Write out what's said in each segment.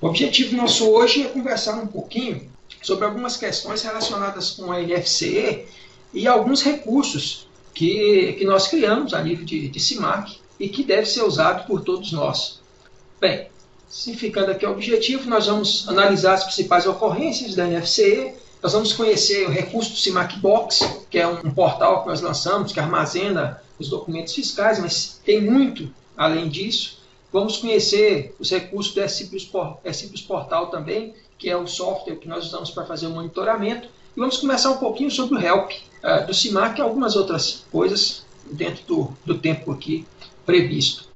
O objetivo nosso hoje é conversar um pouquinho sobre algumas questões relacionadas com a NFCE e alguns recursos que nós criamos a nível de CIMAC e que deve ser usado por todos nós. Bem, ficando aqui o objetivo, nós vamos analisar as principais ocorrências da NFCE, nós vamos conhecer o recurso do CIMAC Box, que é um portal que nós lançamos, que armazena os documentos fiscais, mas tem muito além disso. Vamos conhecer os recursos do Simples Portal também, que é o software que nós usamos para fazer o monitoramento. E vamos conversar um pouquinho sobre o Help do CIMAC e algumas outras coisas dentro do tempo aqui previsto.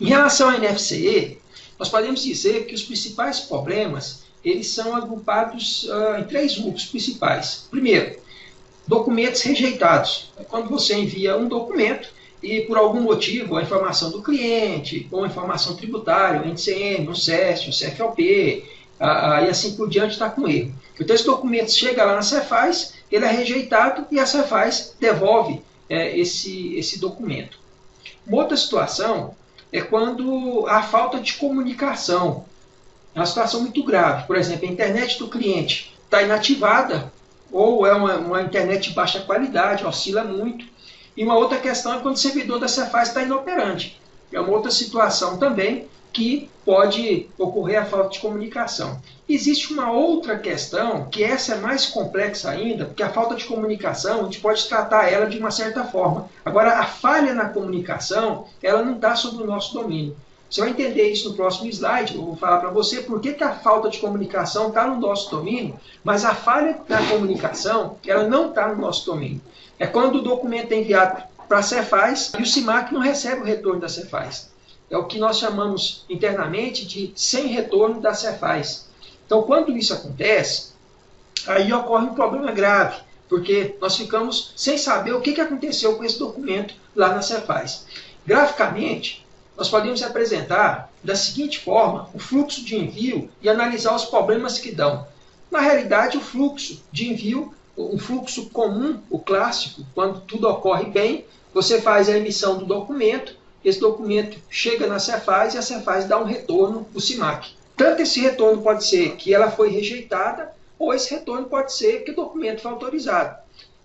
Em relação à NFCE, nós podemos dizer que os principais problemas eles são agrupados em 3 grupos principais. Primeiro, documentos rejeitados. É quando você envia um documento e, por algum motivo, a informação do cliente, ou a informação tributária, o NCM, o SESC, o CFLP, e assim por diante, está com erro. Então, esse documento chega lá na Cefaz, ele é rejeitado e a Cefaz devolve esse documento. Uma outra situação é quando há falta de comunicação. É uma situação muito grave. Por exemplo, a internet do cliente está inativada ou é uma internet de baixa qualidade, oscila muito. E uma outra questão é quando o servidor da Cefaz está inoperante. É uma outra situação também que pode ocorrer a falta de comunicação. Existe uma outra questão, que essa é mais complexa ainda, porque a falta de comunicação, a gente pode tratar ela de uma certa forma. Agora, a falha na comunicação, ela não está sob o nosso domínio. Você vai entender isso no próximo slide, eu vou falar para você por que a falta de comunicação está no nosso domínio, mas a falha na comunicação, ela não está no nosso domínio. É quando o documento é enviado para a Cefaz e o CIMAC não recebe o retorno da Cefaz. É o que nós chamamos internamente de sem retorno da Cefaz. Então, quando isso acontece, aí ocorre um problema grave, porque nós ficamos sem saber o que aconteceu com esse documento lá na Cefaz. Graficamente, nós podemos apresentar da seguinte forma o fluxo de envio e analisar os problemas que dão. Na realidade, o fluxo de envio, um fluxo comum, o clássico, quando tudo ocorre bem, você faz a emissão do documento, esse documento chega na Cefaz e a Cefaz dá um retorno para o CIMAC. Tanto esse retorno pode ser que ela foi rejeitada, ou esse retorno pode ser que o documento foi autorizado.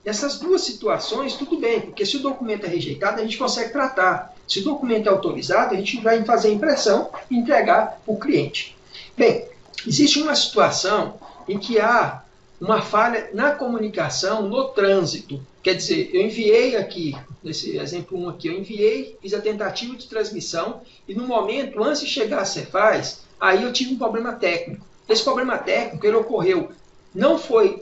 Nessas duas situações, tudo bem, porque se o documento é rejeitado, a gente consegue tratar. Se o documento é autorizado, a gente vai fazer a impressão e entregar para o cliente. Bem, existe uma situação em que há uma falha na comunicação no trânsito. Quer dizer, eu enviei aqui, nesse exemplo 1 aqui, eu enviei, fiz a tentativa de transmissão e no momento, antes de chegar a Cefaz, aí eu tive um problema técnico. Esse problema técnico ele ocorreu, não foi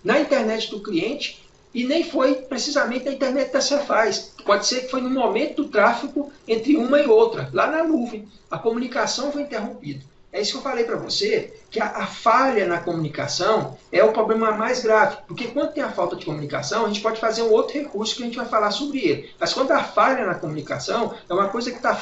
na internet do cliente e nem foi precisamente na internet da Cefaz. Pode ser que foi no momento do tráfego entre uma e outra, lá na nuvem. A comunicação foi interrompida. É isso que eu falei para você, que a falha na comunicação é o problema mais grave. Porque quando tem a falta de comunicação, a gente pode fazer um outro recurso que a gente vai falar sobre ele. Mas quando há falha na comunicação, é uma coisa que está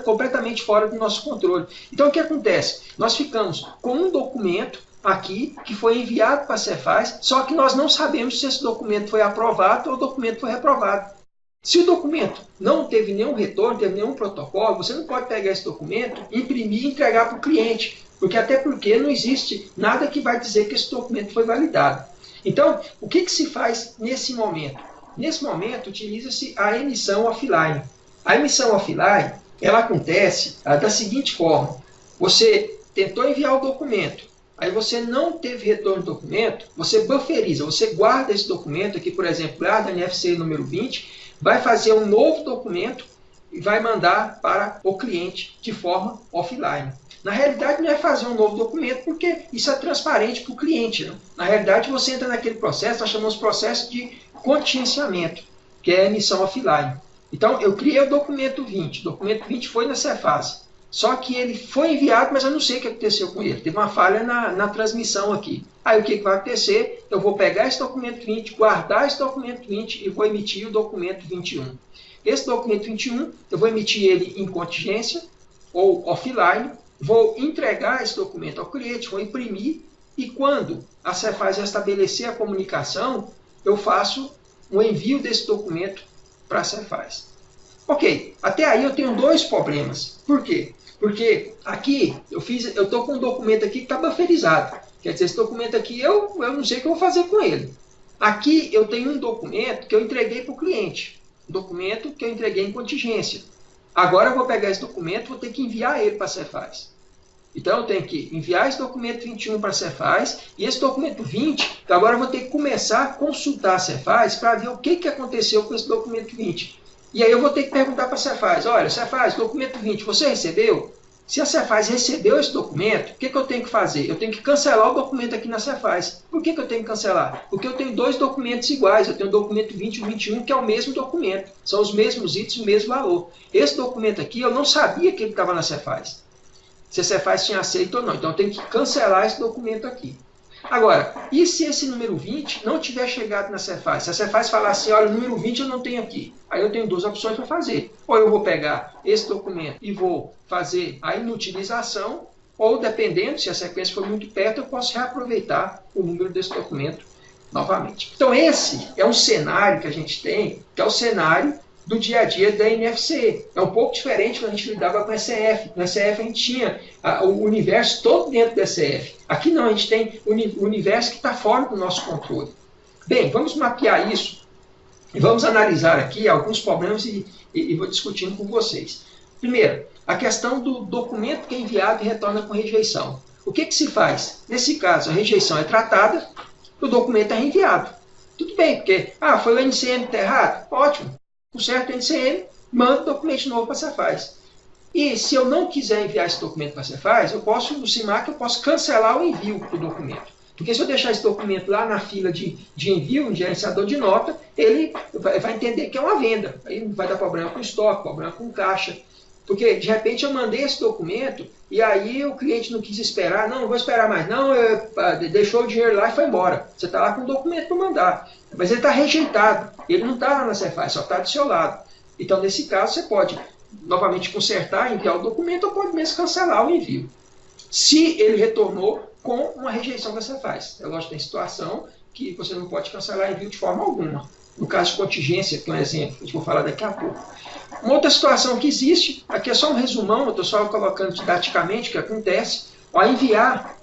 completamente fora do nosso controle. Então o que acontece? Nós ficamos com um documento aqui que foi enviado para a Cefaz, só que nós não sabemos se esse documento foi aprovado ou o documento foi reprovado. Se o documento não teve nenhum retorno, teve nenhum protocolo, você não pode pegar esse documento, imprimir e entregar para o cliente, até porque não existe nada que vai dizer que esse documento foi validado. Então, o que se faz nesse momento? Nesse momento, utiliza-se a emissão offline. A emissão offline, ela acontece da seguinte forma. Você tentou enviar o documento, aí você não teve retorno do documento, você bufferiza, você guarda esse documento aqui, por exemplo, guarda NFC número 20, vai fazer um novo documento e vai mandar para o cliente de forma offline. Na realidade, não é fazer um novo documento, porque isso é transparente para o cliente. Né? Na realidade, você entra naquele processo, nós chamamos de processo de contingenciamento, que é a emissão offline. Então, eu criei o documento 20. O documento 20 foi na Cefaz. Só que ele foi enviado, mas eu não sei o que aconteceu com ele. Teve uma falha na transmissão aqui. Aí o que vai acontecer? Eu vou pegar esse documento 20, guardar esse documento 20 e vou emitir o documento 21. Esse documento 21, eu vou emitir ele em contingência ou offline, vou entregar esse documento ao cliente, vou imprimir e quando a Cefaz estabelecer a comunicação, eu faço um envio desse documento para a Cefaz. Ok, até aí eu tenho dois problemas. Por quê? Porque aqui eu estou com um documento aqui que está bufferizado. Quer dizer, esse documento aqui eu não sei o que eu vou fazer com ele. Aqui eu tenho um documento que eu entreguei para o cliente. Um documento que eu entreguei em contingência. Agora eu vou pegar esse documento e vou ter que enviar ele para a Cefaz. Então eu tenho que enviar esse documento 21 para a Cefaz e esse documento 20, agora eu vou ter que começar a consultar a Cefaz para ver o que aconteceu com esse documento 20. E aí eu vou ter que perguntar para a Cefaz, olha, Cefaz, documento 20, você recebeu? Se a Cefaz recebeu esse documento, o que eu tenho que fazer? Eu tenho que cancelar o documento aqui na Cefaz. Por que eu tenho que cancelar? Porque eu tenho dois documentos iguais. Eu tenho o documento 20 e o 21, que é o mesmo documento. São os mesmos itens, o mesmo valor. Esse documento aqui, eu não sabia que ele estava na Cefaz. Se a Cefaz tinha aceito ou não. Então eu tenho que cancelar esse documento aqui. Agora, e se esse número 20 não tiver chegado na Cefaz? Se a Cefaz falar assim, olha, o número 20 eu não tenho aqui. Aí eu tenho duas opções para fazer. Ou eu vou pegar esse documento e vou fazer a inutilização, ou dependendo, se a sequência for muito perto, eu posso reaproveitar o número desse documento novamente. Então esse é um cenário que a gente tem, que é o cenário do dia a dia da NFC. É um pouco diferente quando a gente lidava com a ECF. Na ECF a gente tinha o universo todo dentro da ECF. Aqui não, a gente tem o universo que está fora do nosso controle. Bem, vamos mapear isso e vamos analisar aqui alguns problemas e vou discutindo com vocês. Primeiro, a questão do documento que é enviado e retorna com rejeição. O que se faz? Nesse caso, a rejeição é tratada, o documento é reenviado. Tudo bem, porque foi o NCM que está errado? Ótimo. Conserta o NCM, manda o documento novo para a Cefaz. E se eu não quiser enviar esse documento para a Cefaz, no CIMAC eu posso cancelar o envio do documento. Porque se eu deixar esse documento lá na fila de envio, um gerenciador de nota, ele vai entender que é uma venda. Aí vai dar problema com estoque, problema com caixa. Porque, de repente, eu mandei esse documento e aí o cliente não quis esperar. Não vou esperar mais. Não, deixou o dinheiro lá e foi embora. Você está lá com o documento para mandar. Mas ele está rejeitado. Ele não está lá na Cefaz, só está do seu lado. Então, nesse caso, você pode novamente consertar, enviar o documento ou pode mesmo cancelar o envio. Se ele retornou com uma rejeição da Cefaz. É lógico que tem situação que você não pode cancelar envio de forma alguma. No caso de contingência, que é um exemplo que eu vou falar daqui a pouco. Uma outra situação que existe, aqui é só um resumão, eu estou só colocando didaticamente o que acontece. Ao enviar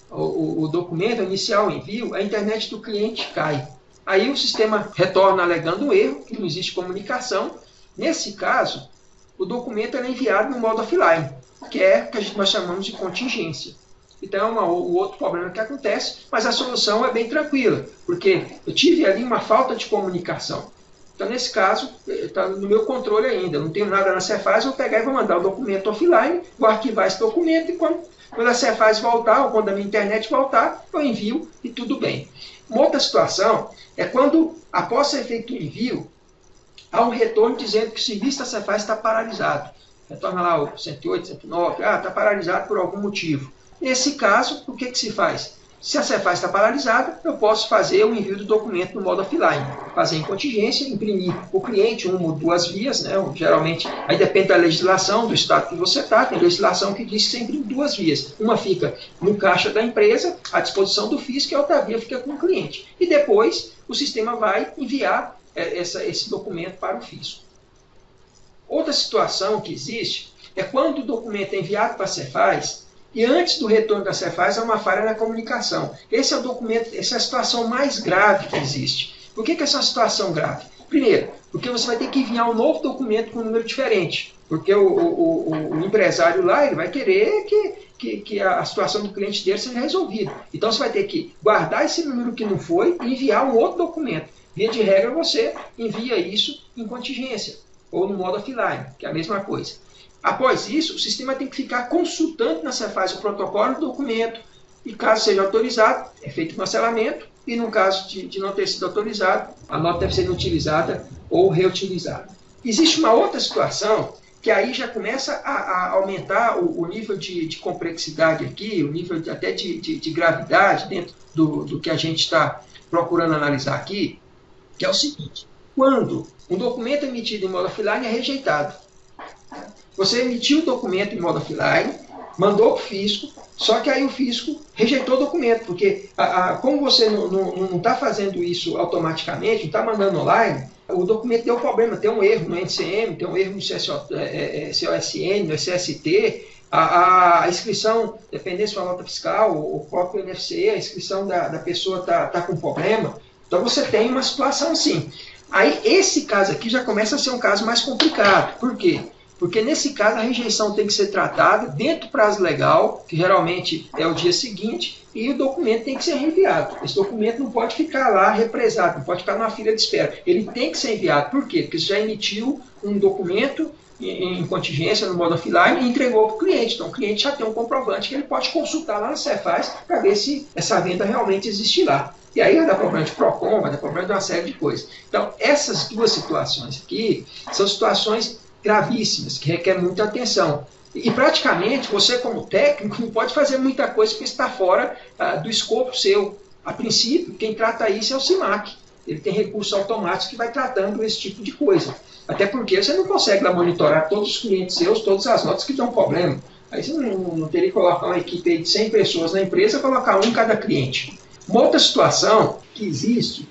o documento, iniciar o envio, a internet do cliente cai. Aí o sistema retorna alegando um erro, que não existe comunicação. Nesse caso, o documento é enviado no modo offline, que é o que nós chamamos de contingência. Então é o outro problema que acontece, mas a solução é bem tranquila, porque eu tive ali uma falta de comunicação. Então, nesse caso, está no meu controle ainda. Eu não tenho nada na Cefaz, eu vou pegar e vou mandar o documento offline, vou arquivar esse documento e quando a Cefaz voltar, ou quando a minha internet voltar, eu envio e tudo bem. Uma outra situação é quando, após ser feito o envio, há um retorno dizendo que o serviço da Cefaz está paralisado. Retorna lá o 108, 109, está paralisado por algum motivo. Nesse caso, o que se faz? Se a Cefaz está paralisada, eu posso fazer o envio do documento no modo offline. Fazer em contingência, imprimir o cliente, uma ou duas vias, né? Geralmente, aí depende da legislação, do estado que você está. Tem legislação que diz sempre em duas vias. Uma fica no caixa da empresa, à disposição do fisco, e a outra via fica com o cliente. E depois, o sistema vai enviar esse documento para o fisco. Outra situação que existe é quando o documento é enviado para a Cefaz, e antes do retorno da Cefaz há uma falha na comunicação. Esse é o documento, essa é a situação mais grave que existe. Por que essa é uma situação grave? Primeiro, porque você vai ter que enviar um novo documento com um número diferente. Porque o empresário lá ele vai querer que a situação do cliente dele seja resolvida. Então você vai ter que guardar esse número que não foi e enviar um outro documento. Via de regra, você envia isso em contingência ou no modo offline, que é a mesma coisa. Após isso, o sistema tem que ficar consultando na Cefaz o protocolo do documento e, caso seja autorizado, é feito o cancelamento e, no caso de não ter sido autorizado, a nota deve ser inutilizada ou reutilizada. Existe uma outra situação que aí já começa a aumentar o nível de complexidade aqui, o nível até de gravidade dentro do que a gente está procurando analisar aqui, que é o seguinte: quando um documento emitido em modo offline é rejeitado, você emitiu o documento em modo offline, mandou para o fisco, só que aí o fisco rejeitou o documento, porque como você não está fazendo isso automaticamente, não está mandando online, o documento deu problema, tem um erro no NCM, tem um erro no COSN, no SST, a inscrição, dependendo se for nota fiscal, o próprio INFCE, a inscrição da pessoa está com problema. Então você tem uma situação assim. Aí esse caso aqui já começa a ser um caso mais complicado. Por quê? Porque nesse caso a rejeição tem que ser tratada dentro do prazo legal, que geralmente é o dia seguinte, e o documento tem que ser enviado. Esse documento não pode ficar lá represado, não pode ficar numa fila de espera. Ele tem que ser enviado. Por quê? Porque você já emitiu um documento em contingência no modo offline e entregou para o cliente. Então o cliente já tem um comprovante que ele pode consultar lá na Cefaz para ver se essa venda realmente existe lá. E aí vai dar problema de PROCON, vai dar problema de uma série de coisas. Então essas duas situações aqui são situações gravíssimas, que requer muita atenção. E praticamente, você como técnico não pode fazer muita coisa porque está fora do escopo seu. A princípio, quem trata isso é o CIMAC. Ele tem recursos automáticos que vai tratando esse tipo de coisa. Até porque você não consegue lá monitorar todos os clientes seus, todas as notas que dão problema. Aí você não teria que colocar uma equipe de 100 pessoas na empresa e colocar um em cada cliente. Uma outra situação que existe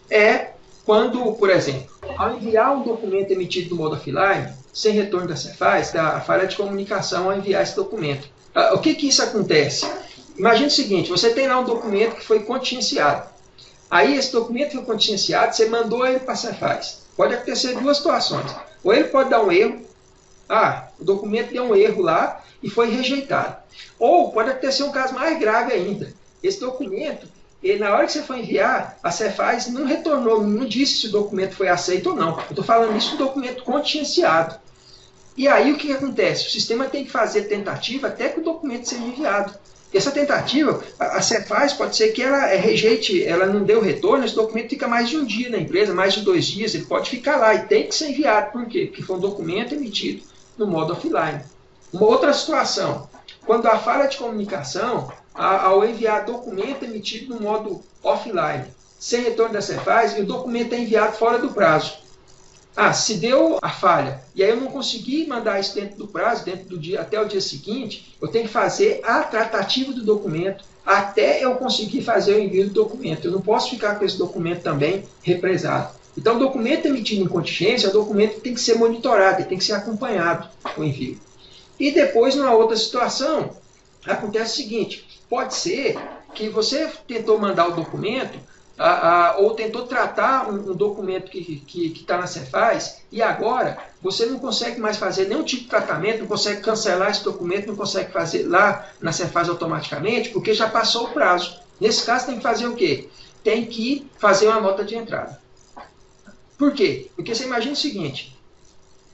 é quando, por exemplo, ao enviar um documento emitido no modo offline, sem retorno da Cefaz, a falha de comunicação ao enviar esse documento. O que isso acontece? Imagina o seguinte, você tem lá um documento que foi contingenciado. Aí esse documento foi contingenciado, você mandou ele para a Cefaz. Pode acontecer duas situações. Ou ele pode dar um erro, o documento deu um erro lá e foi rejeitado. Ou pode acontecer um caso mais grave ainda. Esse documento, na hora que você for enviar, a Cefaz não retornou, não disse se o documento foi aceito ou não. Eu estou falando isso do documento contingenciado. E aí o que acontece? O sistema tem que fazer tentativa até que o documento seja enviado. E essa tentativa, a Cefaz pode ser que ela rejeite, ela não deu retorno, esse documento fica mais de um dia na empresa, mais de 2 dias, ele pode ficar lá e tem que ser enviado. Por quê? Porque foi um documento emitido no modo offline. Uma outra situação, quando a falha de comunicação, ao enviar documento emitido no modo offline, sem retorno da Cefaz, e o documento é enviado fora do prazo. Se deu a falha, e aí eu não consegui mandar isso dentro do prazo, dentro do dia, até o dia seguinte, eu tenho que fazer a tratativa do documento, até eu conseguir fazer o envio do documento. Eu não posso ficar com esse documento também represado. Então, o documento emitido em contingência é um documento que tem que ser monitorado, tem que ser acompanhado, o envio. E depois, numa outra situação, acontece o seguinte, pode ser que você tentou mandar o documento, ou tentou tratar um documento que está na Cefaz, e agora você não consegue mais fazer nenhum tipo de tratamento, não consegue cancelar esse documento, não consegue fazer lá na Cefaz automaticamente, porque já passou o prazo. Nesse caso tem que fazer o quê? Tem que fazer uma nota de entrada. Por quê? Porque você imagina o seguinte,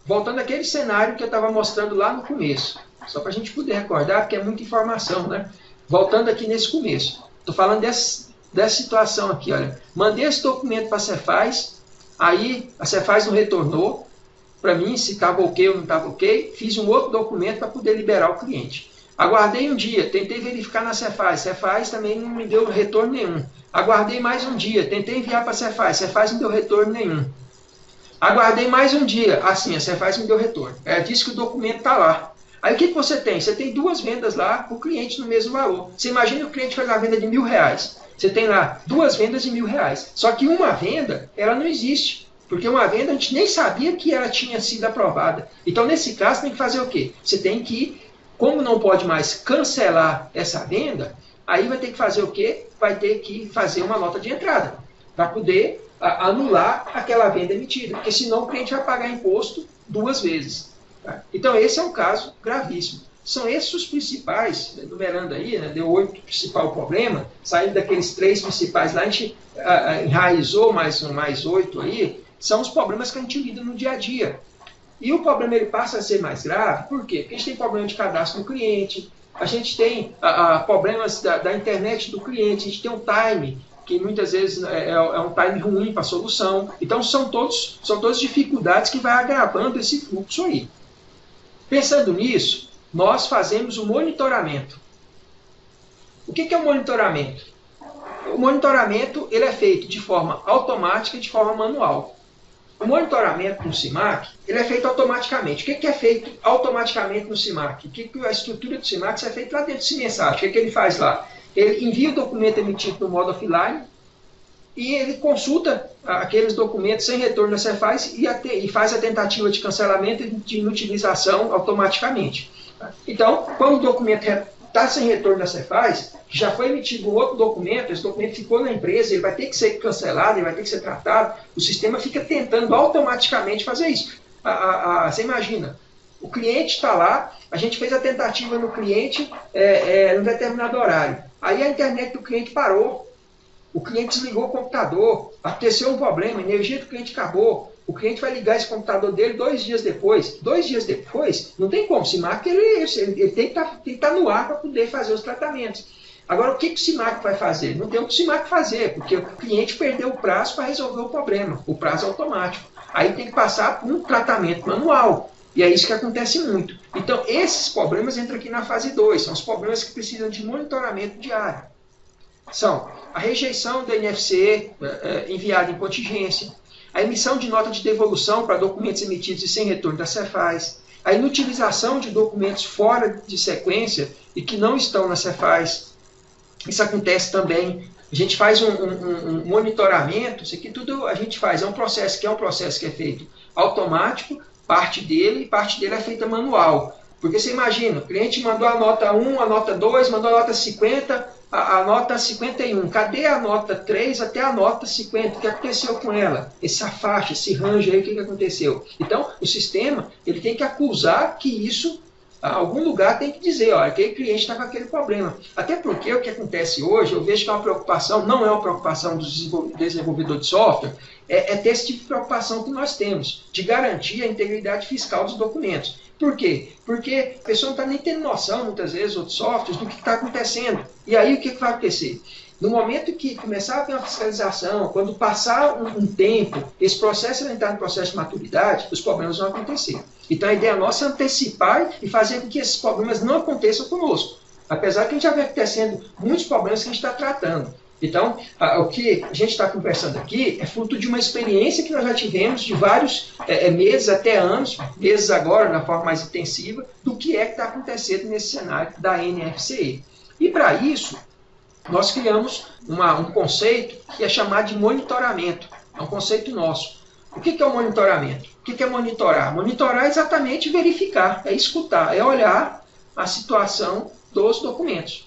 voltando àquele cenário que eu estava mostrando lá no começo, só para a gente poder recordar, porque é muita informação, né? Voltando aqui nesse começo, estou falando dessa situação aqui, olha, mandei esse documento para a Cefaz, aí a Cefaz não retornou para mim se estava ok ou não estava ok, fiz um outro documento para poder liberar o cliente. Aguardei um dia, tentei verificar na Cefaz também não me deu retorno nenhum. Aguardei mais um dia, tentei enviar para a Cefaz não deu retorno nenhum. Aguardei mais um dia, assim, a Cefaz me deu retorno. Disse que o documento está lá. Aí o que você tem? Você tem 2 vendas lá para o cliente no mesmo valor. Você imagina que o cliente faz a venda de R$1.000. Você tem lá 2 vendas de R$1.000. Só que uma venda, ela não existe. Porque uma venda a gente nem sabia que ela tinha sido aprovada. Então, nesse caso, tem que fazer o quê? Você tem que, como não pode mais cancelar essa venda, aí vai ter que fazer o quê? Vai ter que fazer uma nota de entrada para poder anular aquela venda emitida. Porque senão o cliente vai pagar imposto 2 vezes. Tá? Então, esse é um caso gravíssimo. São esses os principais, numerando aí, né, deu 8 principal problema, saindo daqueles 3 principais lá, a gente enraizou mais 8 aí, são os problemas que a gente lida no dia a dia. E o problema ele passa a ser mais grave, por quê? Porque a gente tem problema de cadastro no cliente, a gente tem problemas da internet do cliente, a gente tem um time, que muitas vezes é um time ruim para a solução. Então são todas dificuldades que vai agravando esse fluxo aí. Pensando nisso, nós fazemos o monitoramento. O que é o monitoramento? O monitoramento ele é feito de forma automática e de forma manual. O monitoramento no CIMAC, ele é feito automaticamente. O que é feito automaticamente no CIMAC? A estrutura do CIMAC é feita lá dentro de mensagem. O que ele faz lá? Ele envia o documento emitido no modo offline e ele consulta aqueles documentos sem retorno da Cefaz e faz a tentativa de cancelamento e de inutilização automaticamente. Então, quando o documento está sem retorno da Cefaz, que já foi emitido um outro documento, esse documento ficou na empresa, ele vai ter que ser cancelado, ele vai ter que ser tratado, o sistema fica tentando automaticamente fazer isso. Você imagina, o cliente está lá, a gente fez a tentativa no cliente em um determinado horário. Aí a internet do cliente parou, o cliente desligou o computador, aconteceu um problema, a energia do cliente acabou, o cliente vai ligar esse computador dele 2 dias depois. 2 dias depois, não tem como, o CIMAC ele tem que estar no ar para poder fazer os tratamentos. Agora, o que o CIMAC vai fazer? Não tem o que o CIMAC fazer, porque o cliente perdeu o prazo para resolver o problema, o prazo automático. Aí tem que passar por um tratamento manual. E é isso que acontece muito. Então, esses problemas entram aqui na fase 2, são os problemas que precisam de monitoramento diário. São a rejeição do NFC enviado em contingência, a emissão de nota de devolução para documentos emitidos e sem retorno da Cefaz, a inutilização de documentos fora de sequência e que não estão na Cefaz. Isso acontece também. A gente faz um monitoramento, isso aqui tudo a gente faz, é um processo que é feito automático, parte dele é feita manual. Porque você imagina, o cliente mandou a nota 1, a nota 2, mandou a nota 50, a nota 51. Cadê a nota 3 até a nota 50? O que aconteceu com ela? Essa faixa, esse range aí, o que aconteceu? Então, o sistema ele tem que acusar que isso, algum lugar tem que dizer, olha, aquele cliente está com aquele problema. Até porque o que acontece hoje, eu vejo que é uma preocupação, não é uma preocupação do desenvolvedor de software, é ter esse tipo de preocupação que nós temos, de garantir a integridade fiscal dos documentos. Por quê? Porque a pessoa não está nem tendo noção, muitas vezes, outros softwares, do que está acontecendo. E aí, o que vai acontecer? No momento que começar a ter uma fiscalização, quando passar um tempo, esse processo vai entrar no processo de maturidade, os problemas vão acontecer. Então, a ideia nossa é antecipar e fazer com que esses problemas não aconteçam conosco. Apesar que a gente já vem acontecendo muitos problemas que a gente está tratando. Então, o que a gente está conversando aqui é fruto de uma experiência que nós já tivemos de vários meses, até anos, meses agora, na forma mais intensiva, do que está acontecendo nesse cenário da NFCE. E para isso, nós criamos um conceito que é chamado de monitoramento. É um conceito nosso. O que é o monitoramento? O que é monitorar? Monitorar é exatamente verificar, é escutar, é olhar a situação dos documentos.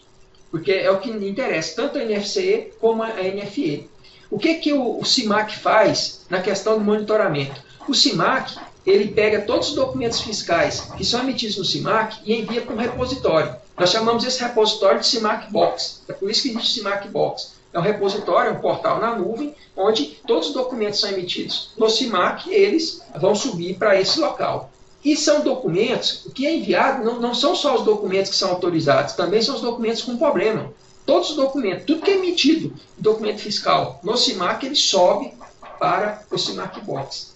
Porque é o que interessa, tanto a NFCE como a NFE. O que o CIMAC faz na questão do monitoramento? O CIMAC, ele pega todos os documentos fiscais que são emitidos no CIMAC e envia para um repositório. Nós chamamos esse repositório de CIMAC Box. É por isso que existe CIMAC Box. É um repositório, é um portal na nuvem, onde todos os documentos são emitidos no CIMAC, eles vão subir para esse local. E são documentos, o que é enviado não são só os documentos que são autorizados, também são os documentos com problema. Todos os documentos, tudo que é emitido, documento fiscal, no CIMAC, ele sobe para o CIMAC Box.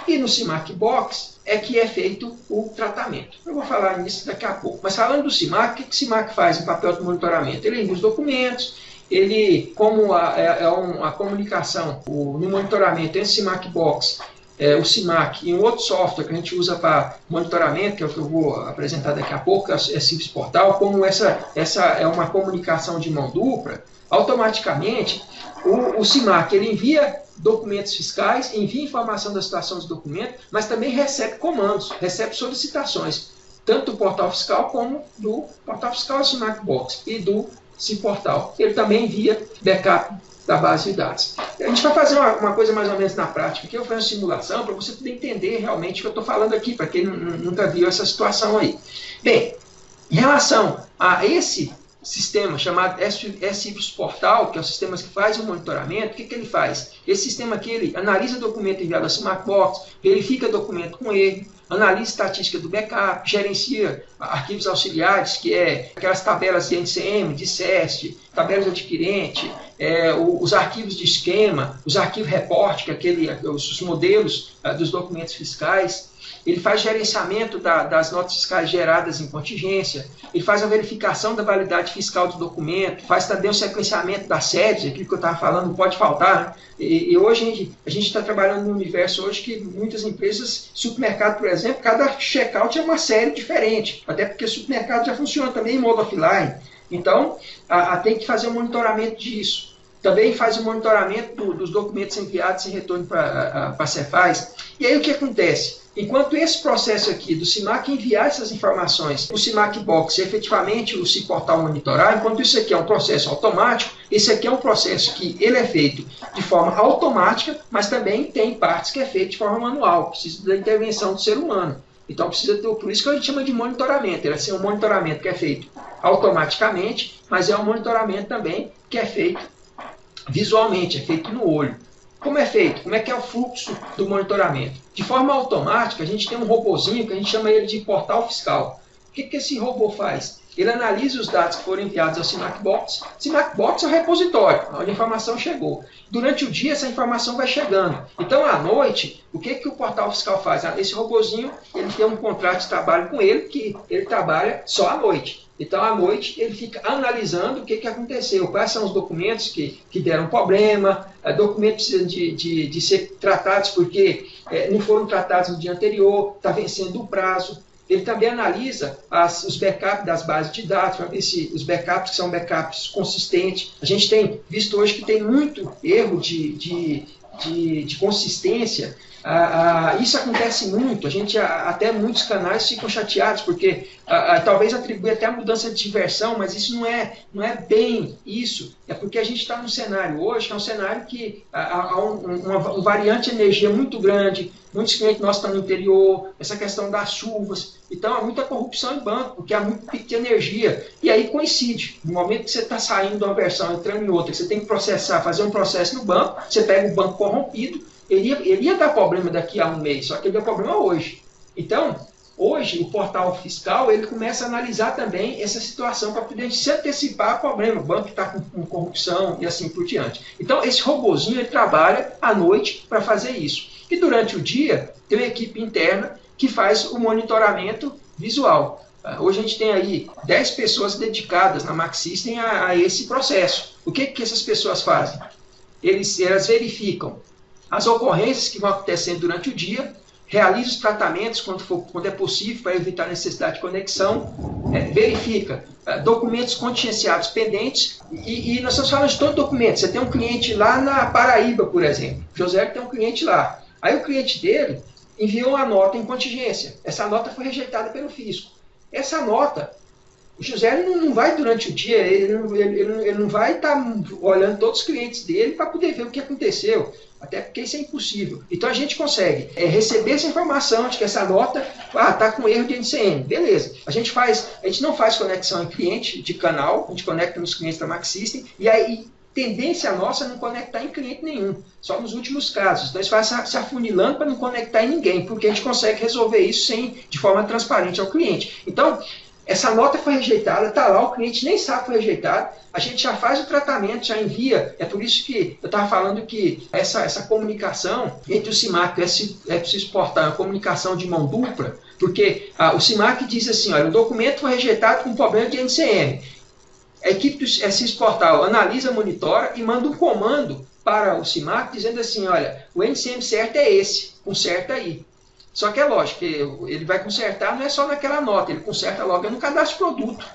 E no CIMAC Box é que é feito o tratamento. Eu vou falar nisso daqui a pouco. Mas falando do CIMAC, o que o CIMAC faz no papel de monitoramento? Ele envia os documentos, ele, como a comunicação no monitoramento entre o CIMAC Box, o CIMAC e um outro software que a gente usa para monitoramento, que é o que eu vou apresentar daqui a pouco, é Civis Portal, como essa é uma comunicação de mão dupla, automaticamente o CIMAC ele envia documentos fiscais, envia informação da situação dos documentos, mas também recebe comandos, recebe solicitações, tanto do portal fiscal como do portal fiscal do CIMAC Box e do Ciportal. Ele também envia backup da base de dados. A gente vai fazer uma coisa mais ou menos na prática, que eu faço uma simulação para você poder entender realmente o que eu estou falando aqui, para quem nunca viu essa situação aí. Bem, em relação a esse sistema chamado Civis Portal, que é o sistema que faz o monitoramento, o que ele faz? Esse sistema aqui, ele analisa o documento enviado ao CIMAC Box, verifica o documento com erro, analisa estatística do backup, gerencia arquivos auxiliares, que é aquelas tabelas de NCM, de SEST, tabelas de adquirente, os arquivos de esquema, os arquivos report, que é os modelos dos documentos fiscais. ele faz gerenciamento das notas fiscais geradas em contingência, ele faz a verificação da validade fiscal do documento, faz também o sequenciamento das sedes, aquilo que eu estava falando, não pode faltar, né? E hoje a gente está trabalhando num universo hoje que muitas empresas, supermercado, por exemplo, cada checkout é uma série diferente, até porque o supermercado já funciona também em modo offline. Então, tem que fazer um monitoramento disso. Também faz o monitoramento dos documentos enviados em retorno para a Cefaz. E aí o que acontece? Enquanto esse processo aqui do SIMAC enviar essas informações, o SIMAC Box efetivamente o Ciportal monitorar, enquanto isso aqui é um processo automático, esse aqui é um processo que ele é feito de forma automática, mas também tem partes que é feito de forma manual, precisa da intervenção do ser humano. Então precisa ter, por isso que a gente chama de monitoramento, ele é um monitoramento que é feito automaticamente, mas é um monitoramento também que é feito visualmente, é feito no olho. Como é feito? Como é que é o fluxo do monitoramento? De forma automática, a gente tem um robozinho que a gente chama ele de portal fiscal. O que esse robô faz? Ele analisa os dados que foram enviados ao SIMAC Box. SIMAC Box é o repositório, onde a informação chegou. Durante o dia, essa informação vai chegando. Então, à noite, o que o portal fiscal faz? Esse robozinho, ele tem um contrato de trabalho com ele, que ele trabalha só à noite. Então, à noite, ele fica analisando o que aconteceu, quais são os documentos que deram problema, documentos precisam de ser tratados porque não foram tratados no dia anterior, está vencendo o prazo. Ele também analisa os backups das bases de dados, para ver se os backups que são backups consistentes. A gente tem visto hoje que tem muito erro de consistência. Isso acontece muito, até muitos canais ficam chateados, porque talvez atribui até a mudança de versão, mas isso não é bem isso, é porque a gente está num cenário hoje, que é um cenário que há um variante de energia muito grande, muitos clientes nossos estão no interior, essa questão das chuvas, então há muita corrupção em banco, porque há muito pico de energia, e aí coincide, no momento que você está saindo de uma versão, entrando em outra, você tem que fazer um processo no banco, você pega o banco corrompido, ele ia dar problema daqui a um mês, só que ele deu problema hoje. Então, hoje, o portal fiscal, ele começa a analisar também essa situação para poder se antecipar ao problema. O banco está com corrupção e assim por diante. Então, esse robozinho, ele trabalha à noite para fazer isso. E durante o dia, tem uma equipe interna que faz o monitoramento visual. Hoje a gente tem aí 10 pessoas dedicadas na Max System a esse processo. O que essas pessoas fazem? Elas verificam as ocorrências que vão acontecendo durante o dia, realiza os tratamentos quando é possível para evitar a necessidade de conexão, verifica documentos contingenciados pendentes, e nós estamos falando de todo documento. Você tem um cliente lá na Paraíba, por exemplo, José tem um cliente lá, aí o cliente dele enviou uma nota em contingência, essa nota foi rejeitada pelo fisco. Essa nota, o José não vai durante o dia, ele não vai estar olhando todos os clientes dele para poder ver o que aconteceu, até porque isso é impossível. Então a gente consegue receber essa informação de que essa nota está com erro de NCM, beleza. A gente não faz conexão em cliente de canal, a gente conecta nos clientes da Max System, e aí tendência nossa é não conectar em cliente nenhum, só nos últimos casos. Então isso vai se afunilando para não conectar em ninguém, porque a gente consegue resolver isso de forma transparente ao cliente. Então, essa nota foi rejeitada, está lá, o cliente nem sabe que foi rejeitado, a gente já faz o tratamento, já envia. É por isso que eu estava falando que essa comunicação entre o SIMAC e o Ciportal é uma comunicação de mão dupla, porque o SIMAC diz assim, olha, o documento foi rejeitado com problema de NCM. A equipe do Ciportal analisa, monitora e manda um comando para o SIMAC dizendo assim, olha, o NCM certo é esse, conserta aí. Só que é lógico que ele vai consertar, não é só naquela nota, ele conserta logo no cadastro de produto.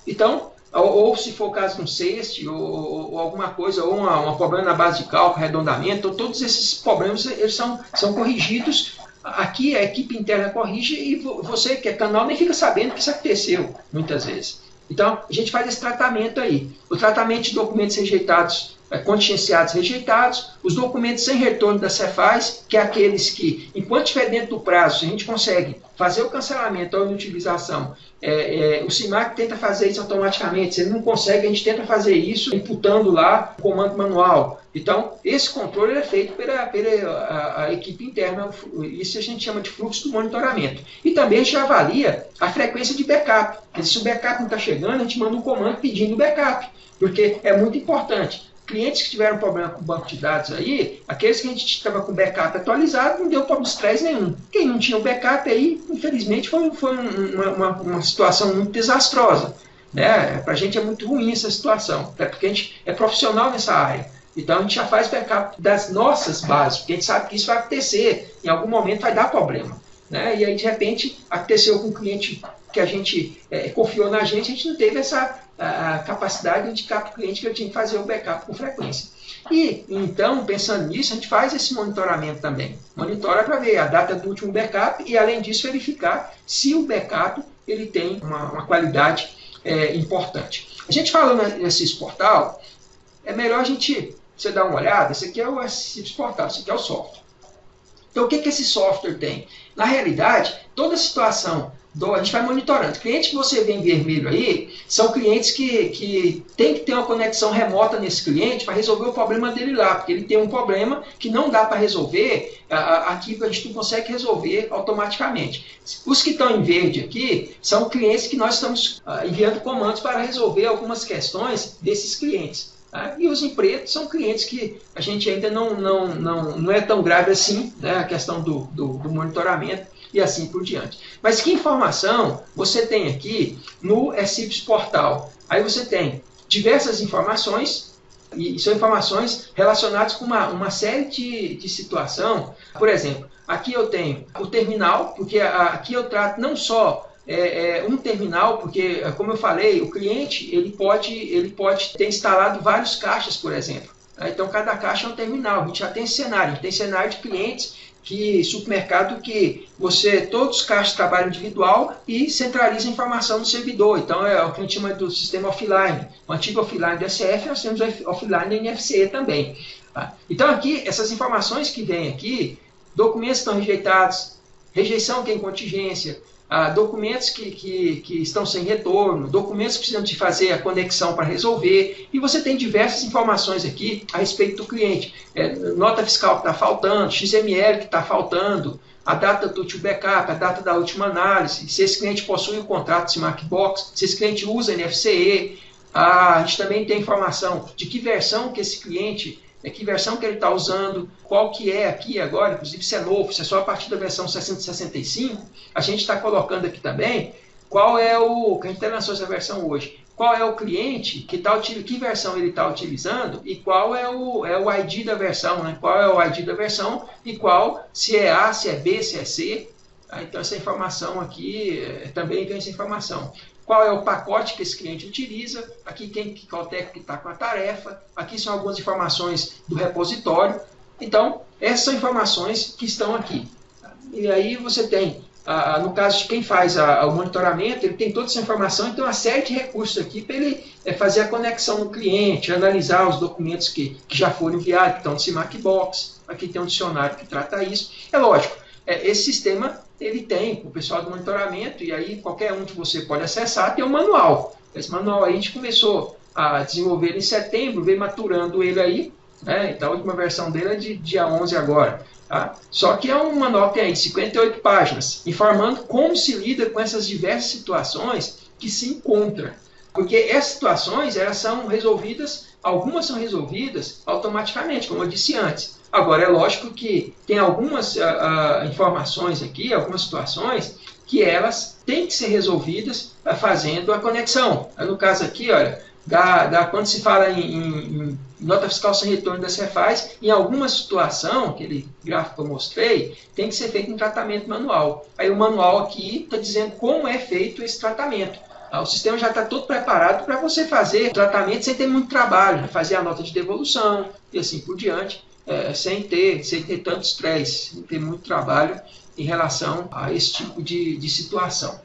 Então, ou se for o caso de um CEST, ou alguma coisa, ou um problema na base de cálculo, arredondamento, todos esses problemas eles são corrigidos. Aqui a equipe interna corrige e você, que é canal, nem fica sabendo que isso aconteceu, muitas vezes. Então, a gente faz esse tratamento aí. O tratamento de documentos rejeitados, contingenciados rejeitados, os documentos sem retorno da Cefaz, que é aqueles que, enquanto estiver dentro do prazo, a gente consegue fazer o cancelamento ou a inutilização, o SIMAC tenta fazer isso automaticamente. Se ele não consegue, a gente tenta fazer isso imputando lá o comando manual. Então, esse controle é feito pela equipe interna, isso a gente chama de fluxo do monitoramento. E também a gente avalia a frequência de backup. Se o backup não está chegando, a gente manda um comando pedindo o backup, porque é muito importante. clientes que tiveram problema com o banco de dados aí, aqueles que a gente estava com backup atualizado, não deu problema de estresse nenhum. Quem não tinha o backup aí, infelizmente, foi uma situação muito desastrosa. Né? Para a gente é muito ruim essa situação, até porque a gente é profissional nessa área. Então a gente já faz backup das nossas bases, porque a gente sabe que isso vai acontecer, em algum momento vai dar problema. Né? E aí, de repente, aconteceu com um cliente que a gente confiou na gente, a gente não teve essa capacidade de indicar para o cliente que eu tinha que fazer o backup com frequência. E, então, pensando nisso, a gente faz esse monitoramento também. Monitora para ver a data do último backup e, além disso, verificar se o backup ele tem uma qualidade importante. A gente falando nesse portal, é melhor você dar uma olhada. Esse aqui é o SCIPS Portal, esse aqui é o software. Então, o que esse software tem? Na realidade, toda a situação, a gente vai monitorando. Clientes que você vê em vermelho aí, são clientes que tem que ter uma conexão remota nesse cliente para resolver o problema dele lá, porque ele tem um problema que não dá para resolver, aqui a gente não consegue resolver automaticamente. Os que estão em verde aqui, são clientes que nós estamos enviando comandos para resolver algumas questões desses clientes. E os em preto são clientes que a gente ainda não é tão grave assim, né, a questão do monitoramento e assim por diante. Mas que informação você tem aqui no SCIPS Portal? Aí você tem diversas informações, e são informações relacionadas com uma série de situação. Por exemplo, aqui eu tenho o terminal, porque aqui eu trato não só um terminal, porque, como eu falei, o cliente ele pode ter instalado vários caixas, por exemplo. Então, cada caixa é um terminal. A gente já tem cenário. A gente tem cenário de clientes, supermercado que todos os caixas trabalham individual e centraliza a informação no servidor. Então, é o que a gente chama do sistema offline. O antigo offline do SF, nós temos o offline do NFCE também. Então, aqui, essas informações que vêm aqui, documentos estão rejeitados, rejeição que é em contingência, documentos que estão sem retorno, documentos que precisam de fazer a conexão para resolver, e você tem diversas informações aqui a respeito do cliente. Nota fiscal que está faltando, XML que está faltando, a data do último backup, a data da última análise, se esse cliente possui o contrato de SmartBox, se esse cliente usa NFCE. A gente também tem informação de que versão que esse cliente que versão que ele está usando, qual que é aqui agora, inclusive se é novo, se é só a partir da versão 665, a gente está colocando aqui também qual é que a gente lançou essa versão hoje, qual é o cliente que versão ele está utilizando e qual é o ID da versão, né? Qual é o ID da versão e qual, se é A, se é B, se é C. Então essa informação aqui, também tem essa informação. Qual é o pacote que esse cliente utiliza, aqui qual técnico que está com a tarefa, aqui são algumas informações do repositório. Então, essas são informações que estão aqui. E aí você tem, no caso de quem faz o monitoramento, ele tem toda essa informação, então uma série de recursos aqui para ele fazer a conexão no cliente, analisar os documentos que já foram enviados, que estão no SmartBox, aqui tem um dicionário que trata isso. É lógico, esse sistema ele tem o pessoal do monitoramento, e aí qualquer um que você pode acessar tem um manual. Esse manual aí a gente começou a desenvolver ele em setembro, veio maturando ele aí, né? Então a última versão dele é de dia 11 agora. Tá? Só que é um manual que tem aí 58 páginas, informando como se lida com essas diversas situações que se encontram. Porque essas situações, elas são resolvidas, algumas são resolvidas automaticamente, como eu disse antes. Agora, é lógico que tem algumas informações aqui, algumas situações, que elas têm que ser resolvidas fazendo a conexão. No caso aqui, olha, quando se fala em nota fiscal sem retorno da Cefaz, em alguma situação, aquele gráfico que eu mostrei, tem que ser feito um tratamento manual. Aí o manual aqui está dizendo como é feito esse tratamento. O sistema já está todo preparado para você fazer tratamento sem ter muito trabalho, né? Fazer a nota de devolução e assim por diante, sem ter tanto estresse, sem ter muito trabalho em relação a esse tipo de situação.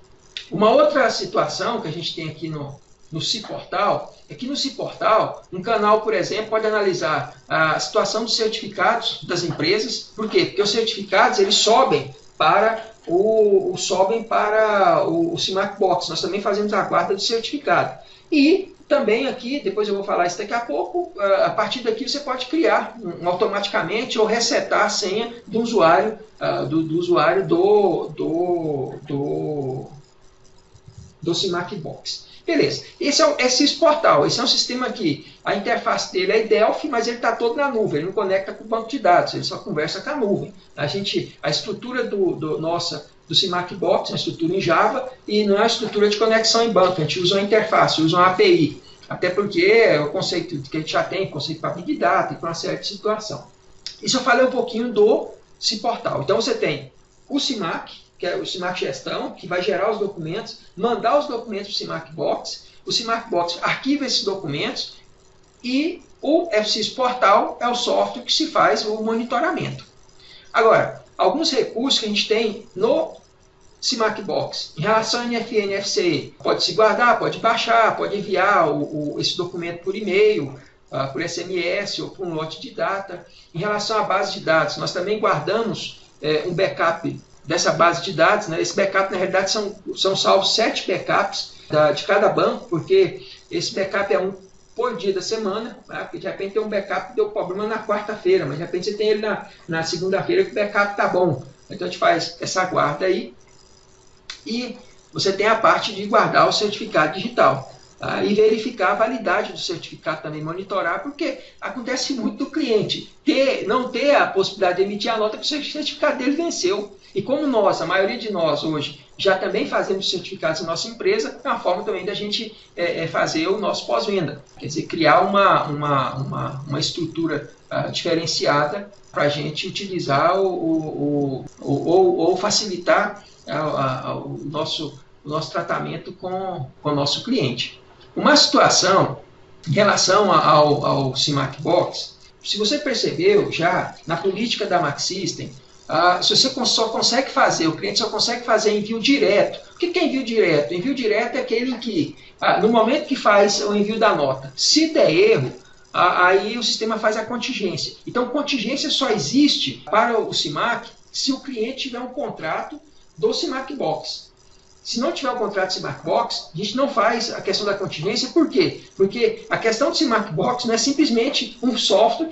Uma outra situação que a gente tem aqui no Ciportal é que no Ciportal, um canal, por exemplo, pode analisar a situação dos certificados das empresas. Por quê? Porque os certificados eles sobem para o SmartBox. Nós também fazemos a guarda do certificado. E também aqui, depois eu vou falar isso daqui a pouco, a partir daqui você pode criar automaticamente ou resetar a senha do usuário do SmartBox. Beleza, esse é o SIS Portal, esse é um sistema que a interface dele é Delphi, mas ele está todo na nuvem, ele não conecta com o banco de dados, ele só conversa com a nuvem. A estrutura do CIMAC Box é uma estrutura em Java e não é uma estrutura de conexão em banco, a gente usa uma interface, usa uma API, até porque é o conceito que a gente já tem, conceito para Big Data e para uma série de situação. Isso eu falei um pouquinho do SIS Portal. Então você tem o CIMAC, que é o CIMAC Gestão, que vai gerar os documentos, mandar os documentos para o CIMAC Box, o CIMAC Box arquiva esses documentos e o FSIS Portal é o software que se faz o monitoramento. Agora, alguns recursos que a gente tem no CIMAC Box, em relação a NFE e NFCE, pode se guardar, pode baixar, pode enviar esse documento por e-mail, por SMS ou por um lote de data. Em relação à base de dados, nós também guardamos um backup dessa base de dados, né? Esse backup, na realidade, são salvos 7 backups de cada banco, porque esse backup é um por dia da semana, tá? Porque de repente tem um backup que deu problema na quarta-feira, mas de repente você tem ele na segunda-feira que o backup está bom. Então a gente faz essa guarda aí e você tem a parte de guardar o certificado digital. Tá? E verificar a validade do certificado também, monitorar, porque acontece muito do cliente não ter a possibilidade de emitir a nota que o certificado dele venceu. E como a maioria de nós hoje, já também fazemos certificados na nossa empresa, é uma forma também da gente fazer o nosso pós-venda. Quer dizer, criar uma estrutura diferenciada para a gente utilizar ou facilitar o nosso tratamento com o nosso cliente. Uma situação em relação ao CIMAC Box, se você percebeu já na política da Max System, se você só consegue fazer, o cliente só consegue fazer envio direto. O que é envio direto? Envio direto é aquele que, no momento que faz o envio da nota, se der erro, aí o sistema faz a contingência. Então, contingência só existe para o CIMAC se o cliente tiver um contrato do CIMAC Box. Se não tiver o contrato de CIMAC Box, a gente não faz a questão da contingência. Por quê? Porque a questão do CIMAC Box não é simplesmente um software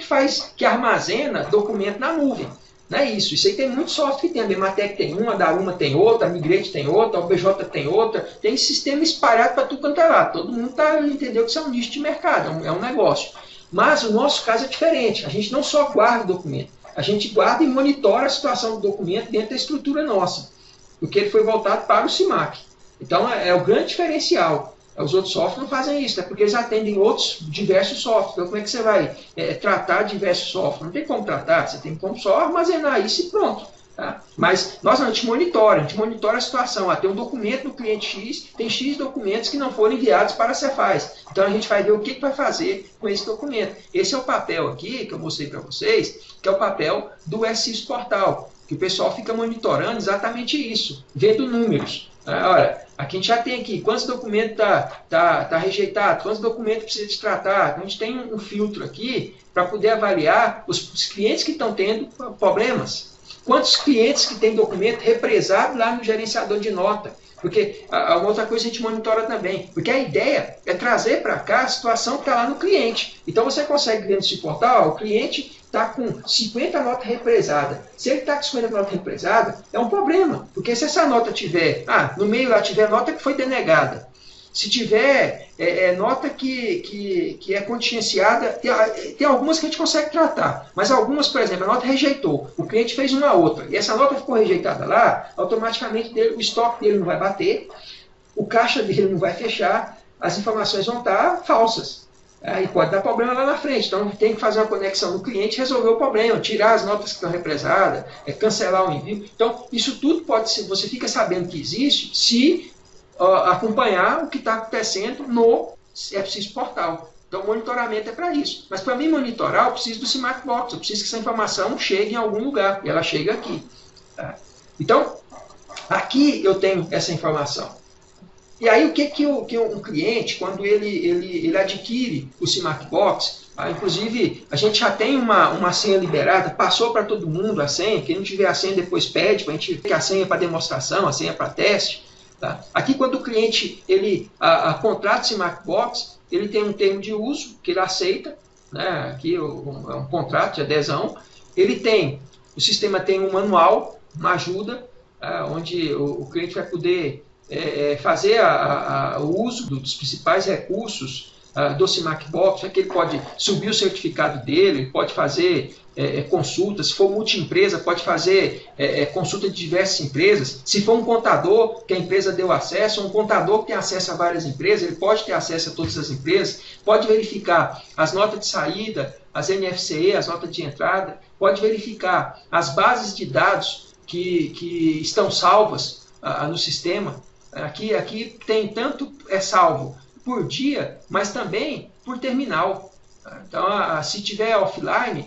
que armazena documento na nuvem. Não é isso. Isso aí tem muito software que tem. A Bematec tem uma, a Daruma tem outra, a Migrate tem outra, a OBJ tem outra. Tem sistema espalhado para tudo quanto é lado. Todo mundo entendeu que isso é um nicho de mercado, é um negócio. Mas o nosso caso é diferente. A gente não só guarda o documento, a gente guarda e monitora a situação do documento dentro da estrutura nossa, porque ele foi voltado para o CIMAC. Então é o grande diferencial. Os outros softwares não fazem isso, porque eles atendem outros diversos softwares. Então como é que você vai tratar diversos softwares? Não tem como tratar, você tem como só armazenar isso e pronto. Tá? Mas a gente monitora a situação. Tem um documento do cliente X, tem X documentos que não foram enviados para a Cefaz. Então a gente vai ver o que vai fazer com esse documento. Esse é o papel aqui, que eu mostrei para vocês, que é o papel do SIS Portal, que o pessoal fica monitorando exatamente isso, vendo números. Olha, aqui a gente já tem aqui quantos documentos tá rejeitado, quantos documentos precisa de tratar. Então, a gente tem um filtro aqui para poder avaliar os clientes que estão tendo problemas. Quantos clientes que têm documento represado lá no gerenciador de nota. Porque uma outra coisa a gente monitora também. Porque a ideia é trazer para cá a situação que está lá no cliente. Então você consegue ver nesse portal, o cliente está com 50 notas represadas. Se ele está com 50 notas represadas, é um problema. Porque se essa nota tiver, no meio lá tiver nota que foi denegada, se tiver nota que é contingenciada, tem algumas que a gente consegue tratar. Mas algumas, por exemplo, a nota rejeitou. O cliente fez uma outra. E essa nota ficou rejeitada lá, automaticamente o estoque dele não vai bater, o caixa dele não vai fechar, as informações vão estar falsas. E pode dar problema lá na frente. Então tem que fazer uma conexão no cliente e resolver o problema, tirar as notas que estão represadas, cancelar o envio. Então isso tudo pode ser, você fica sabendo que existe se acompanhar o que está acontecendo no FSIS Portal. Então o monitoramento é para isso. Mas para mim monitorar, eu preciso do CIMAC Box, eu preciso que essa informação chegue em algum lugar, e ela chega aqui. Tá? Então, aqui eu tenho essa informação. E aí o que um cliente, quando ele adquire o CIMAC Box, inclusive a gente já tem uma senha liberada, passou para todo mundo a senha, quem não tiver a senha depois pede, para a gente ver a senha para demonstração, a senha para teste. Tá? Aqui quando o cliente contrata o CIMAC Box, ele tem um termo de uso que ele aceita, né? Aqui é um contrato de adesão, o sistema tem um manual, uma ajuda, onde o cliente vai poder fazer o uso dos principais recursos do CIMAC Box, que ele pode subir o certificado dele, ele pode fazer consultas, se for multi-empresa, pode fazer consulta de diversas empresas. Se for um contador que a empresa deu acesso, um contador que tem acesso a várias empresas, ele pode ter acesso a todas as empresas, pode verificar as notas de saída, as NFCE, as notas de entrada, pode verificar as bases de dados que estão salvas no sistema. Aqui tem tanto salvo por dia, mas também por terminal. Então, se tiver offline,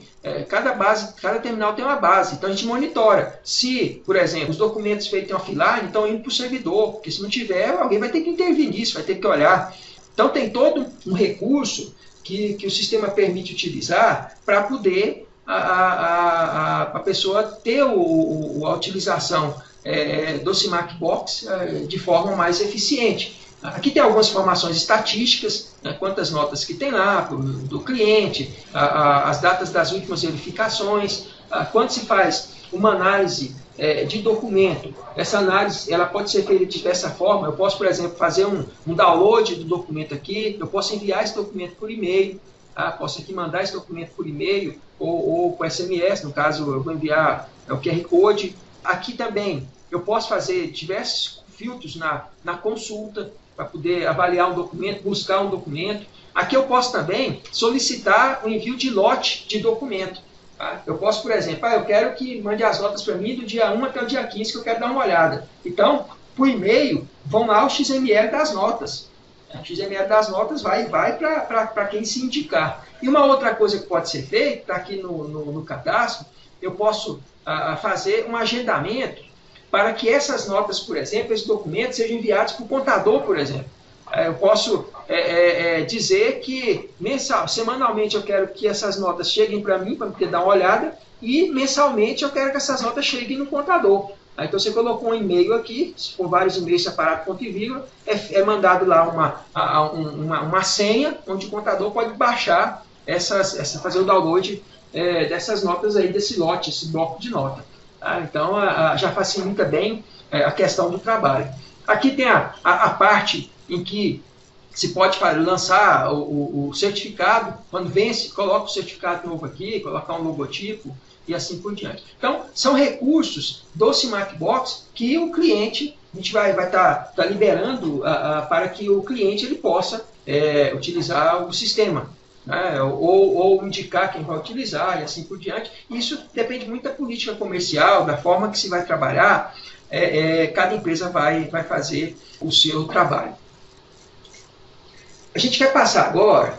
cada terminal tem uma base. Então, a gente monitora. Se, por exemplo, os documentos feitos offline estão indo para o servidor, porque se não tiver, alguém vai ter que intervir nisso, vai ter que olhar. Então, tem todo um recurso que o sistema permite utilizar para poder a pessoa ter a utilização do CIMAC Box de forma mais eficiente. Aqui tem algumas informações estatísticas, né, quantas notas que tem lá do cliente, as datas das últimas verificações, quando se faz uma análise de documento. Essa análise ela pode ser feita de diversa forma. Eu posso, por exemplo, fazer um download do documento aqui, eu posso enviar esse documento por e-mail, posso aqui mandar esse documento por e-mail ou por SMS, no caso eu vou enviar o QR Code. Aqui também eu posso fazer diversos filtros na consulta, para poder avaliar um documento, buscar um documento. Aqui eu posso também solicitar o envio de lote de documento. Tá? Eu posso, por exemplo, eu quero que mande as notas para mim do dia 1 até o dia 15, que eu quero dar uma olhada. Então, por e-mail, vão lá o XML das notas. O XML das notas vai para quem se indicar. E uma outra coisa que pode ser feita, está aqui no cadastro, eu posso fazer um agendamento para que essas notas, por exemplo, esses documentos sejam enviados para o contador, por exemplo. Eu posso dizer que semanalmente eu quero que essas notas cheguem para mim, para poder dar uma olhada, e mensalmente eu quero que essas notas cheguem no contador. Então você colocou um e-mail aqui, se for vários e-mails separados, ponto e vírgula, é mandado lá uma senha, onde o contador pode baixar, fazer o download dessas notas aí, desse lote, esse bloco de nota. Então, já facilita bem a questão do trabalho. Aqui tem a parte em que se pode lançar o certificado. Quando vence, coloca o certificado novo aqui, colocar um logotipo e assim por diante. Então, são recursos do CIMAC Box que o cliente, a gente vai estar liberando para que o cliente ele possa utilizar o sistema. Ou indicar quem vai utilizar e assim por diante. Isso depende muito da política comercial, da forma que se vai trabalhar, cada empresa vai fazer o seu trabalho. A gente quer passar agora,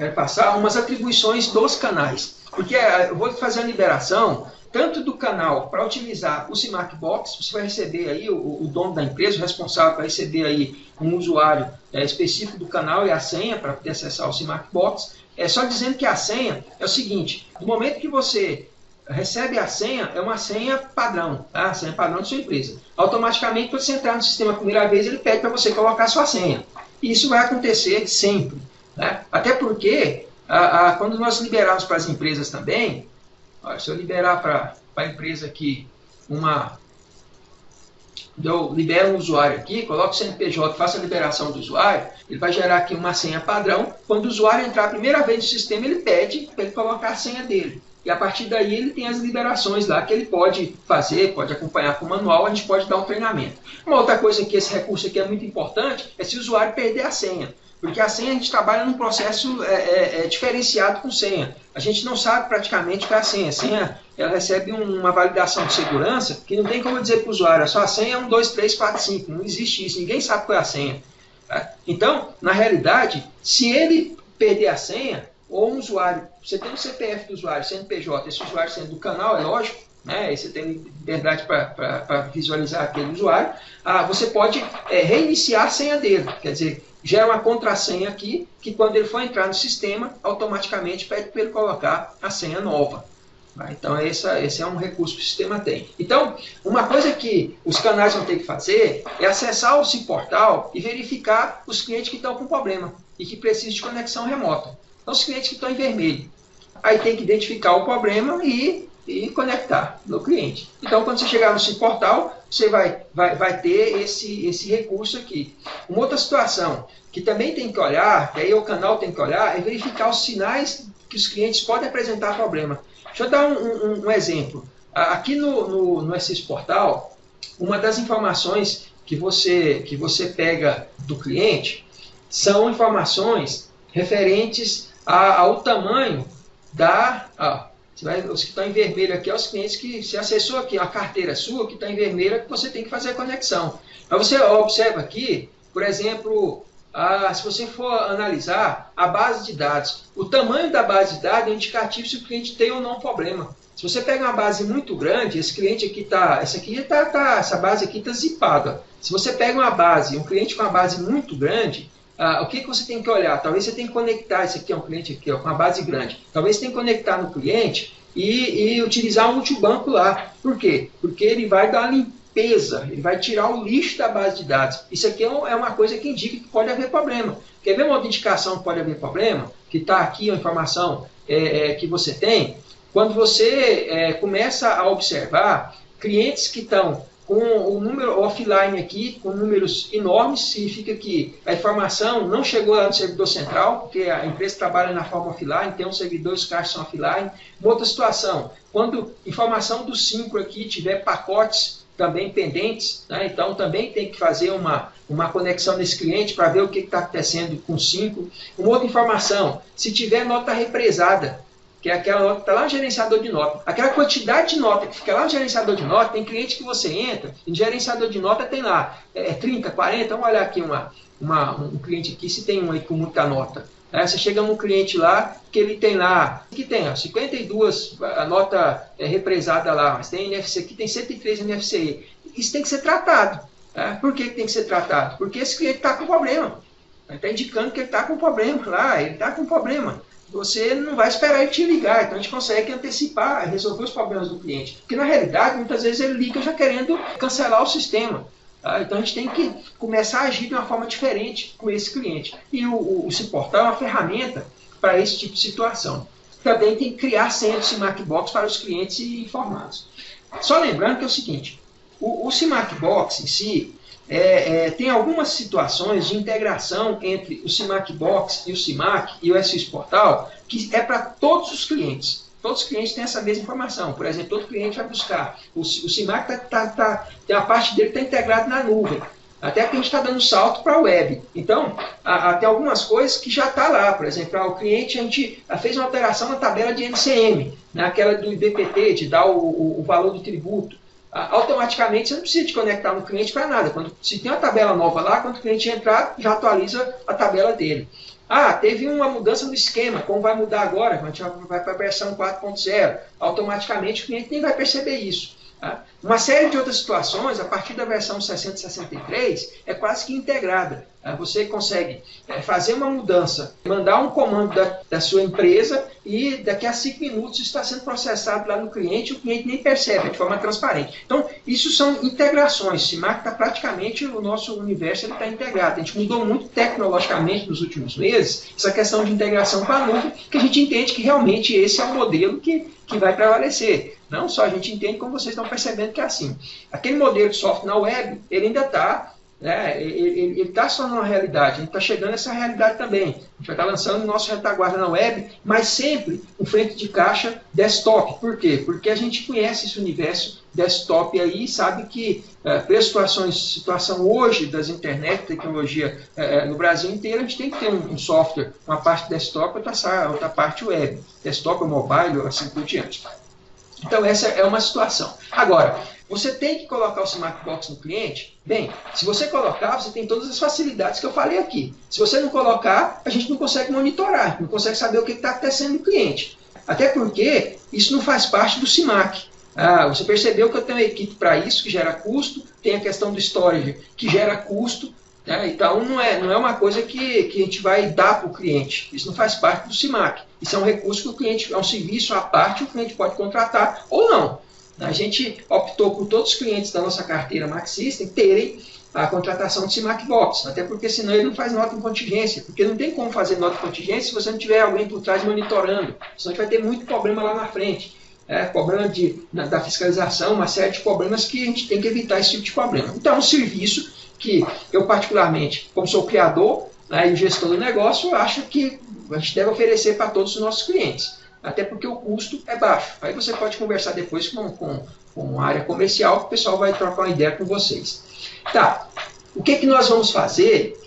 umas atribuições dos canais, porque eu vou fazer a liberação tanto do canal para utilizar o CIMAC Box. Você vai receber aí, o dono da empresa, o responsável, vai receber aí um usuário específico do canal e a senha para poder acessar o CIMAC Box. Só dizendo que a senha é o seguinte: no momento que você recebe a senha, é uma senha padrão, tá? A senha padrão da sua empresa. Automaticamente, quando você entrar no sistema a primeira vez, ele pede para você colocar a sua senha. E isso vai acontecer sempre, né? Até porque, quando nós liberarmos para as empresas também, se eu liberar para a empresa aqui eu libero um usuário aqui, coloco o CNPJ, faço a liberação do usuário, ele vai gerar aqui uma senha padrão. Quando o usuário entrar a primeira vez no sistema, ele pede para ele colocar a senha dele. E a partir daí ele tem as liberações lá que ele pode fazer, pode acompanhar com o manual, a gente pode dar um treinamento. Uma outra coisa que esse recurso aqui é muito importante é se o usuário perder a senha. Porque a senha a gente trabalha num processo diferenciado com senha. A gente não sabe praticamente o que é a senha. A senha ela recebe uma validação de segurança que não tem como dizer para o usuário, a sua senha é 1, 2, 3, 4, 5. Não existe isso, ninguém sabe qual é a senha. Tá? Então, na realidade, se ele perder a senha, ou um usuário, você tem o CPF do usuário, CNPJ, esse usuário sendo do canal, é lógico, né? Aí você tem liberdade para visualizar aquele usuário, você pode reiniciar a senha dele, quer dizer, gera uma contrassenha aqui, que quando ele for entrar no sistema, automaticamente pede para ele colocar a senha nova. Então, esse é um recurso que o sistema tem. Então, uma coisa que os canais vão ter que fazer é acessar o SimPortal e verificar os clientes que estão com problema e que precisam de conexão remota. Então, os clientes que estão em vermelho. Aí tem que identificar o problema e conectar no cliente. Então, quando você chegar no SimPortal, você vai ter esse recurso aqui. Uma outra situação que também tem que olhar, que aí o canal tem que olhar, é verificar os sinais que os clientes podem apresentar problema. Deixa eu dar um exemplo. Aqui no SIS Portal, uma das informações que você pega do cliente são informações referentes ao tamanho da... os que estão em vermelho aqui, os clientes que se acessou aqui, a carteira sua que está em vermelho, é que você tem que fazer a conexão. Mas você observa aqui, por exemplo, se você for analisar a base de dados, o tamanho da base de dados é indicativo se o cliente tem ou não problema. Se você pega uma base muito grande, esse cliente aqui essa base aqui está zipada. Se você pega uma base, um cliente com uma base muito grande, o que você tem que olhar? Talvez você tenha que conectar, esse aqui é um cliente aqui, ó, com uma base grande. Talvez você tenha que conectar no cliente e utilizar um multibanco lá. Por quê? Porque ele vai dar uma limpeza, ele vai tirar o lixo da base de dados. Isso aqui é uma coisa que indica que pode haver problema. Quer ver uma outra indicação que pode haver problema? Que está aqui a informação que você tem. Quando você começa a observar clientes que estão com o número offline aqui, com números enormes, significa que a informação não chegou lá no servidor central, porque a empresa trabalha na forma offline, tem um servidor, os caixas são offline. Uma outra situação, quando informação do Syncro aqui tiver pacotes também pendentes, né? Então também tem que fazer uma conexão nesse cliente para ver o que está acontecendo com o Syncro. Uma outra informação, se tiver nota represada, que é aquela nota que está lá no gerenciador de nota. Aquela quantidade de nota que fica lá no gerenciador de nota, tem cliente que você entra, e no gerenciador de nota tem lá 30, 40, vamos olhar aqui um cliente aqui, se tem um aí com muita nota. Você chega num cliente lá, que ele tem lá, que tem 52 a nota represada lá, mas tem NFC aqui, tem 103 NFC. Isso tem que ser tratado. Por que tem que ser tratado? Porque esse cliente está com problema. Ele está indicando que ele está com problema lá, ele está com problema. Você não vai esperar ele te ligar, então a gente consegue antecipar, resolver os problemas do cliente. Porque na realidade, muitas vezes ele liga já querendo cancelar o sistema. Então a gente tem que começar a agir de uma forma diferente com esse cliente. E o SIM-Portal é uma ferramenta para esse tipo de situação. Também tem que criar senha de SIM-Box para os clientes informados. Só lembrando que é o seguinte, o SIM-Box em si, tem algumas situações de integração entre o SIM-Box e o SIMAC e o SIS Portal, que é para todos os clientes. Todos os clientes têm essa mesma informação. Por exemplo, todo cliente vai buscar. O SIMAC tem a parte dele que está integrado na nuvem. Até que a gente está dando salto para a web. Então, tem algumas coisas que já está lá. Por exemplo, o cliente, a gente fez uma alteração na tabela de NCM, naquela do IBPT, de dar o valor do tributo. Automaticamente você não precisa te conectar no cliente para nada. Se tem uma tabela nova lá, quando o cliente entrar, já atualiza a tabela dele. Teve uma mudança no esquema, como vai mudar agora? A gente vai para a versão 4.0. Automaticamente o cliente nem vai perceber isso. Uma série de outras situações, a partir da versão 6063, é quase que integrada. Você consegue fazer uma mudança, mandar um comando da sua empresa e daqui a 5 minutos está sendo processado lá no cliente e o cliente nem percebe, de forma transparente. Então, isso são integrações. O SIMAC está praticamente, o nosso universo está integrado. A gente mudou muito tecnologicamente nos últimos meses essa questão de integração com a nuvem, que a gente entende que realmente esse é o modelo que vai prevalecer. Não só a gente entende, como vocês estão percebendo que é assim. Aquele modelo de software na web, ele ainda está, ele está só numa realidade, a gente está chegando a essa realidade também. A gente vai estar lançando o nosso retaguarda na web, mas sempre um frente de caixa desktop. Por quê? Porque a gente conhece esse universo desktop aí e sabe que pela situação hoje das internet, tecnologia no Brasil inteiro, a gente tem que ter um software, uma parte desktop e outra parte web. Desktop, mobile, assim por diante. Então essa é uma situação. Agora, você tem que colocar o SIM-Box no cliente? Bem, se você colocar, você tem todas as facilidades que eu falei aqui. Se você não colocar, a gente não consegue monitorar, não consegue saber o que está acontecendo no cliente. Até porque isso não faz parte do SIMAC. Você percebeu que eu tenho uma equipe para isso, que gera custo, tem a questão do storage, que gera custo. Então não é uma coisa que a gente vai dar para o cliente. Isso não faz parte do SIMAC. Isso é um recurso que o cliente, é um serviço à parte, o cliente pode contratar ou não. A gente optou por todos os clientes da nossa carteira Mac System terem a contratação de SIM-Box, até porque senão ele não faz nota em contingência, porque não tem como fazer nota em contingência se você não tiver alguém por trás monitorando, senão a gente vai ter muito problema lá na frente. problema da fiscalização, uma série de problemas que a gente tem que evitar esse tipo de problema. Então, é um serviço que eu particularmente, como sou criador, né, e gestor do negócio, eu acho que a gente deve oferecer para todos os nossos clientes, até porque o custo é baixo. Aí você pode conversar depois com a área comercial, que o pessoal vai trocar uma ideia com vocês. Tá, o que nós vamos fazer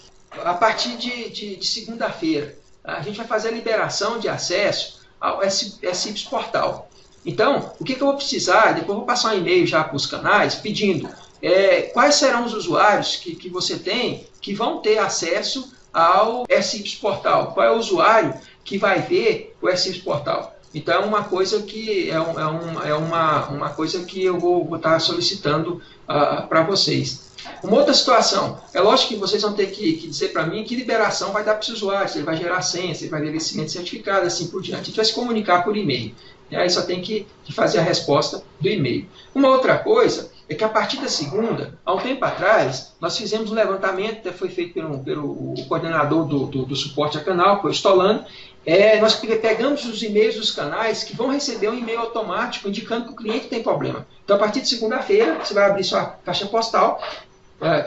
a partir de segunda-feira? A gente vai fazer a liberação de acesso ao SIPS Portal. Então, o que eu vou precisar? Depois eu vou passar um e-mail já para os canais pedindo quais serão os usuários que você tem que vão ter acesso ao SIPS Portal. Qual é o usuário que vai ver o SIPS Portal? Então, é uma coisa que uma coisa que eu vou estar solicitando para vocês. Uma outra situação, é lógico que vocês vão ter que dizer para mim que liberação vai dar para os usuários, se ele vai gerar senha, se ele vai ver vencimento certificado, assim por diante. A gente vai se comunicar por e-mail. Aí só tem que fazer a resposta do e-mail. Uma outra coisa é que a partir da segunda, há um tempo atrás, nós fizemos um levantamento, que foi feito pelo coordenador do suporte a canal, que foi o Stolano. Nós pegamos os e-mails dos canais que vão receber um e-mail automático indicando que o cliente tem problema. Então, a partir de segunda-feira, você vai abrir sua caixa postal,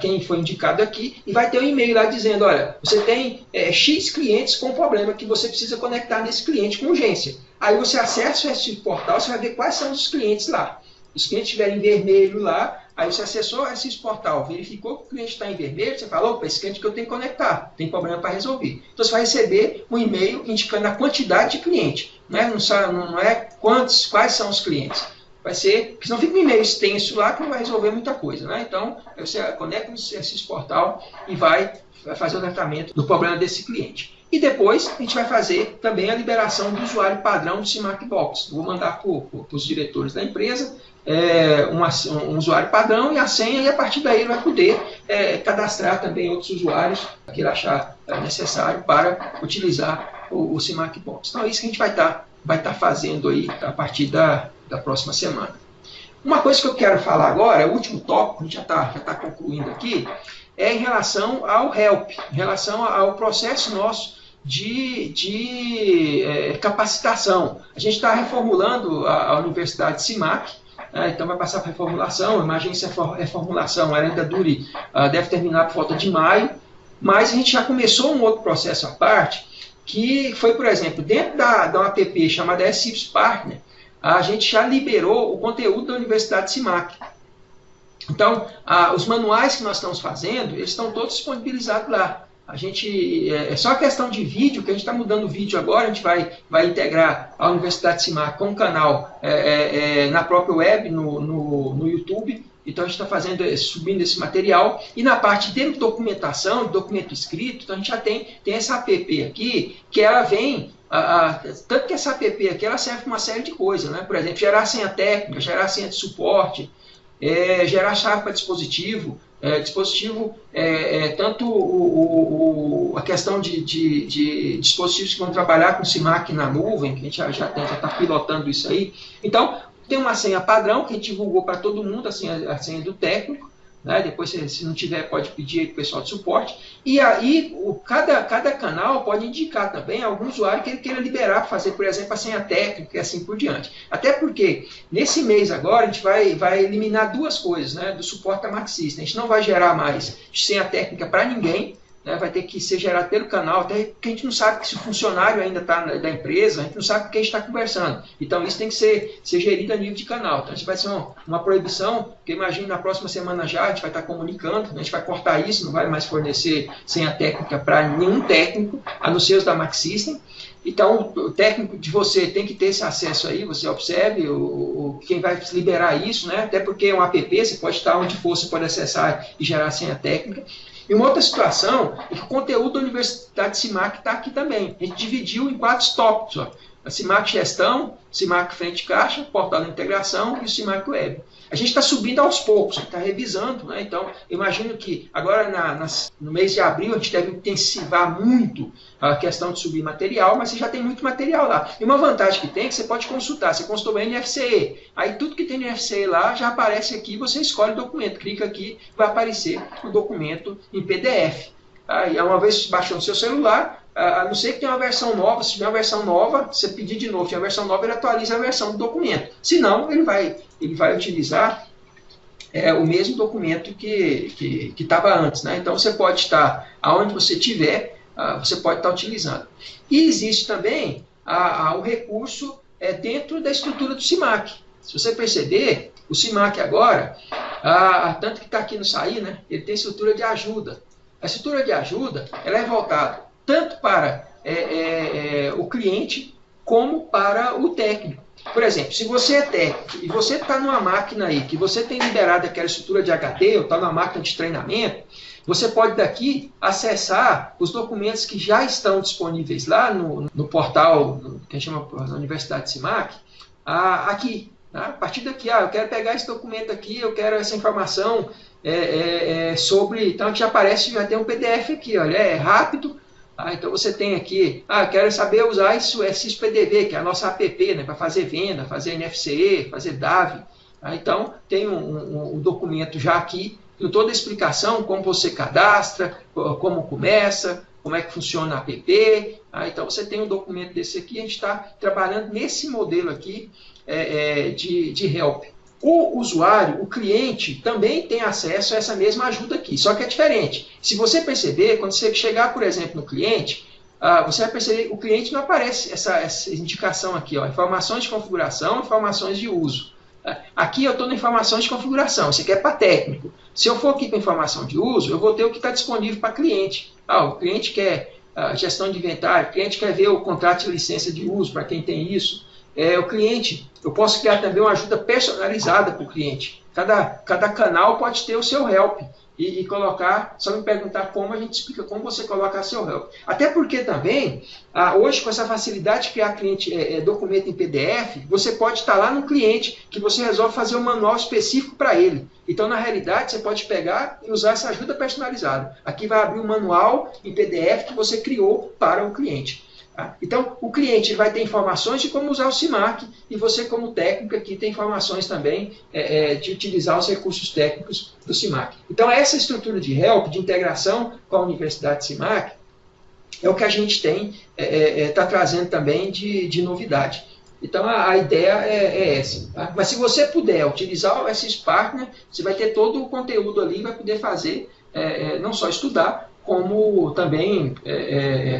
quem foi indicado aqui, e vai ter um e-mail lá dizendo, olha, você tem X clientes com problema que você precisa conectar nesse cliente com urgência. Aí você acessa esse portal, você vai ver quais são os clientes lá. Os clientes estiverem em vermelho lá, aí você acessou esse portal, verificou que o cliente está em vermelho, você fala, opa, esse cliente que eu tenho que conectar, tem problema para resolver. Então você vai receber um e-mail indicando a quantidade de cliente, né? Não é quais são os clientes. Vai ser, porque senão fica um e-mail extenso lá que não vai resolver muita coisa, né? Então, você conecta esse portal e vai fazer o tratamento do problema desse cliente. E depois, a gente vai fazer também a liberação do usuário padrão do CIMAC Box. Vou mandar para os diretores da empresa um usuário padrão e a senha, e a partir daí ele vai poder cadastrar também outros usuários que ele achar necessário para utilizar o CIMAC Box. Então, é isso que a gente vai estar fazendo aí a partir da próxima semana. Uma coisa que eu quero falar agora, o último tópico, a gente já está concluindo aqui, é em relação ao HELP, em relação ao processo nosso de capacitação. A gente está reformulando a Universidade CIMAC, então vai passar para reformulação, imagine se a reformulação ainda deve terminar por volta de maio, mas a gente já começou um outro processo à parte, que foi, por exemplo, dentro da uma app chamada SIPS Partner, a gente já liberou o conteúdo da Universidade CIMAC. Então, os manuais que nós estamos fazendo, eles estão todos disponibilizados lá. A gente, é só questão de vídeo, que a gente está mudando o vídeo agora, a gente vai integrar a Universidade CIMAC com o canal na própria web, no YouTube. Então a gente está subindo esse material. E na parte de documentação, documento escrito, então a gente já tem essa app aqui, que ela vem, tanto que essa app aqui ela serve para uma série de coisas, né? Por exemplo, gerar senha técnica, gerar senha de suporte, gerar chave para dispositivo, tanto a questão de dispositivos que vão trabalhar com CIMAC na nuvem, que a gente já está pilotando isso aí. Então, tem uma senha padrão que a gente divulgou para todo mundo, a senha do técnico, né? Depois, se não tiver, pode pedir para o pessoal de suporte. E aí, cada canal pode indicar também algum usuário que ele queira liberar para fazer, por exemplo, a senha técnica e assim por diante. Até porque, nesse mês agora, a gente vai eliminar duas coisas, né, do suporte da Mac System. A gente não vai gerar mais senha técnica para ninguém, né, vai ter que ser gerado pelo canal, até porque a gente não sabe se o funcionário ainda está da empresa, a gente não sabe com quem a gente está conversando. Então isso tem que ser gerido a nível de canal. Então isso vai ser uma proibição, porque imagine na próxima semana já a gente vai estar comunicando, a gente vai cortar isso, não vai mais fornecer senha técnica para nenhum técnico, a não ser os da Mac System. Então, o técnico de você tem que ter esse acesso aí, você observe quem vai liberar isso, né? Até porque é um app, você pode estar onde for, você pode acessar e gerar senha técnica. E uma outra situação é que o conteúdo da Universidade CIMAC está aqui também. A gente dividiu em 4 tópicos. Ó. A CIMAC Gestão, CIMAC Frente Caixa, Portal da Integração e o CIMAC Web. A gente está subindo aos poucos, a gente está revisando, né? Então, eu imagino que agora no mês de abril a gente deve intensivar muito a questão de subir material, mas você já tem muito material lá. E uma vantagem que tem é que você pode consultar, você consultou o NFCE, aí tudo que tem no NFCE lá já aparece aqui, você escolhe o documento, clica aqui, vai aparecer o documento em PDF. Aí, uma vez baixou no seu celular, a não ser que tenha uma versão nova. Se tiver uma versão nova, você pedir de novo, se tiver uma versão nova, ele atualiza a versão do documento. Se não, ele vai utilizar o mesmo documento que estava antes, né? Então você pode estar aonde você estiver, você pode estar utilizando. E existe também o recurso dentro da estrutura do CIMAC. Se você perceber, o CIMAC agora, tanto que está aqui no SAI, né? Ele tem estrutura de ajuda. A estrutura de ajuda ela é voltada tanto para o cliente como para o técnico. Por exemplo, se você é técnico e você está numa máquina aí, que você tem liberado aquela estrutura de HD, ou está numa máquina de treinamento, você pode daqui acessar os documentos que já estão disponíveis lá no portal, que a gente chama da Universidade CIMAC, aqui. Tá? A partir daqui, eu quero pegar esse documento aqui, eu quero essa informação sobre... Então, já aparece, já tem um PDF aqui, olha, é rápido. Então você tem aqui, quero saber usar isso, SysPDV, que é a nossa app, né, para fazer venda, fazer NFCE, fazer DAV. Então tem um documento já aqui, com toda a explicação, como você cadastra, como começa, como é que funciona a app. Então você tem um documento desse aqui, a gente está trabalhando nesse modelo aqui de help. O usuário, o cliente, também tem acesso a essa mesma ajuda aqui, só que é diferente. Se você perceber, quando você chegar, por exemplo, no cliente, você vai perceber que o cliente não aparece essa indicação aqui, informações de configuração, informações de uso. Aqui eu estou na informações de configuração, isso aqui é para técnico. Se eu for aqui para informação de uso, eu vou ter o que está disponível para cliente. O cliente quer gestão de inventário, o cliente quer ver o contrato de licença de uso, para quem tem isso. O cliente, eu posso criar também uma ajuda personalizada para o cliente. Cada canal pode ter o seu help e colocar, só me perguntar como, a gente explica como você coloca seu help. Até porque também, hoje com essa facilidade de criar documento em PDF, você pode estar lá no cliente que você resolve fazer um manual específico para ele. Então, na realidade, você pode pegar e usar essa ajuda personalizada. Aqui vai abrir um manual em PDF que você criou para o cliente. Então, o cliente vai ter informações de como usar o CIMAC e você, como técnico, aqui tem informações também de utilizar os recursos técnicos do CIMAC. Então, essa estrutura de help, de integração com a Universidade CIMAC, é o que a gente está trazendo também de novidade. Então, a ideia é essa. Tá? Mas se você puder utilizar o SS Partner, você vai ter todo o conteúdo ali, vai poder fazer, não só estudar, como também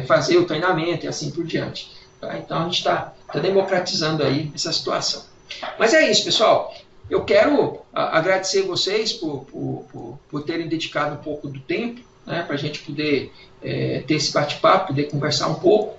fazer o treinamento e assim por diante. Tá? Então a gente está democratizando aí essa situação. Mas é isso, pessoal. Eu quero agradecer vocês por terem dedicado um pouco do tempo, né, para a gente poder ter esse bate-papo, poder conversar um pouco.